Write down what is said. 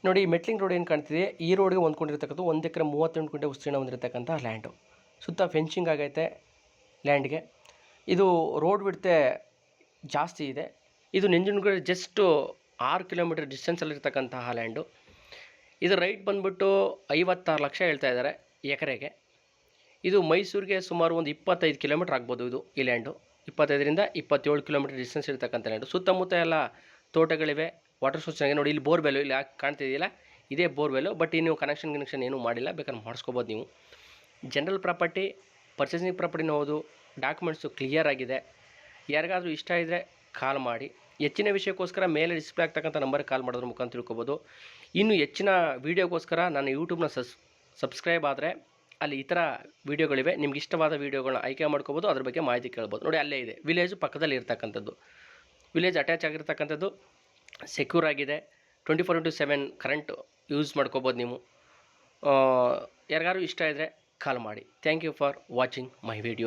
ನೋಡಿ metalling road ಏನು ಕಾಣ್ತಿದೆ, ಈ ರೋಡ್ಗೆ ಹೊಂದ್ಕೊಂಡಿರ್ತಕ್ಕಂಥ 1 ಎಕರೆ 38 ಗುಂಟೆ ವಿಸ್ತೀರ್ಣ ಹೊಂದಿರತಕ್ಕಂಥ ಲ್ಯಾಂಡು. ಸುತ್ತ ಫೆನ್ಸಿಂಗ್ ಆಗೈತೆ ಲ್ಯಾಂಡ್ಗೆ. ಇದು ರೋಡ್ ಬಿಡ್ತೆ ಜಾಸ್ತಿ ಇದೆ. ಇದು ನಂಜನಗೂಡು ಜಸ್ಟು 6 ಕಿಲೋಮೀಟರ್ ಡಿಸ್ಟೆನ್ಸಲ್ಲಿರ್ತಕ್ಕಂತಹ ಲ್ಯಾಂಡು. ಇದು ರೈಟ್ ಬಂದುಬಿಟ್ಟು 56 ಲಕ್ಷ ಹೇಳ್ತಾ ಇದ್ದಾರೆ ಎಕರೆಗೆ. ಇದು ಮೈಸೂರಿಗೆ ಸುಮಾರು ಒಂದು 25 ಕಿಲೋಮೀಟ್ರ್ ಆಗ್ಬೋದು. ಇದು ಈ ಲ್ಯಾಂಡು 25ರಿಂದ 27 ಕಿಲೋಮೀಟರ್ ಡಿಸ್ಟೆನ್ಸ್ ಇರ್ತಕ್ಕಂಥ ಲ್ಯಾಂಡು. ಸುತ್ತಮುತ್ತ ಎಲ್ಲ ತೋಟಗಳಿವೆ, ವಾಟರ್ ಸೋರ್ಸ್ ಚೆನ್ನಾಗಿ. ನೋಡಿ ಇಲ್ಲಿ ಬೋರ್ವೆಲ್ಲು, ಇಲ್ಲಿ ಯಾಕೆ ಕಾಣ್ತಿದೆಯಲ್ಲ ಇದೇ ಬೋರ್ವೆಲ್ಲು. ಬಟ್ ನೀವು ಕನೆಕ್ಷನ್ ಏನೂ ಮಾಡಿಲ್ಲ, ಬೇಕಾದ್ರೆ ಮಾಡಿಸ್ಕೋಬೋದು ನೀವು. ಜನರಲ್ ಪ್ರಾಪರ್ಟಿ, ಪರ್ಚೇಸಿಂಗ್ ಪ್ರಾಪರ್ಟಿನ ಹೌದು, ಡಾಕ್ಯುಮೆಂಟ್ಸು ಕ್ಲಿಯರ್ ಆಗಿದೆ. ಯಾರಿಗಾದರೂ ಇಷ್ಟ ಇದ್ದರೆ ಕಾಲ್ ಮಾಡಿ. ಹೆಚ್ಚಿನ ವಿಷಯಕ್ಕೋಸ್ಕರ ಮೇಲೆ ಡಿಸ್ಪ್ಲೇ ಆಗ್ತಕ್ಕಂಥ ನಂಬರ್ಗೆ ಕಾಲ್ ಮಾಡೋದ್ರ ಮುಖಾಂತರ ತಿಳ್ಕೊಬೋದು. ಇನ್ನು ಹೆಚ್ಚಿನ ವೀಡಿಯೋಗೋಸ್ಕರ ನನ್ನ ಯೂಟ್ಯೂಬ್ನ ಸಬ್ಸ್ಕ್ರೈಬ್ ಆದರೆ ಅಲ್ಲಿ ಈ ಥರ ವೀಡಿಯೋಗಳಿವೆ. ನಿಮ್ಗೆ ಇಷ್ಟವಾದ ವೀಡಿಯೋಗಳನ್ನ ಆಯ್ಕೆ ಮಾಡ್ಕೋಬೋದು, ಅದ್ರ ಬಗ್ಗೆ ಮಾಹಿತಿ ಕೇಳ್ಬೋದು. ನೋಡಿ ಅಲ್ಲೇ ಇದೆ, ವಿಲೇಜು ಪಕ್ಕದಲ್ಲಿ ಇರ್ತಕ್ಕಂಥದ್ದು, ವಿಲೇಜ್ ಅಟ್ಯಾಚ್ ಆಗಿರ್ತಕ್ಕಂಥದ್ದು, ಸೆಕ್ಯೂರ್ ಆಗಿದೆ. 24/7 ಕರೆಂಟ್ ಯೂಸ್ ಮಾಡ್ಕೋಬೋದು ನೀವು. ಯಾರಿಗಾರು ಇಷ್ಟ ಇದ್ದರೆ ಕಾಲ್ ಮಾಡಿ. Thank you for watching my video.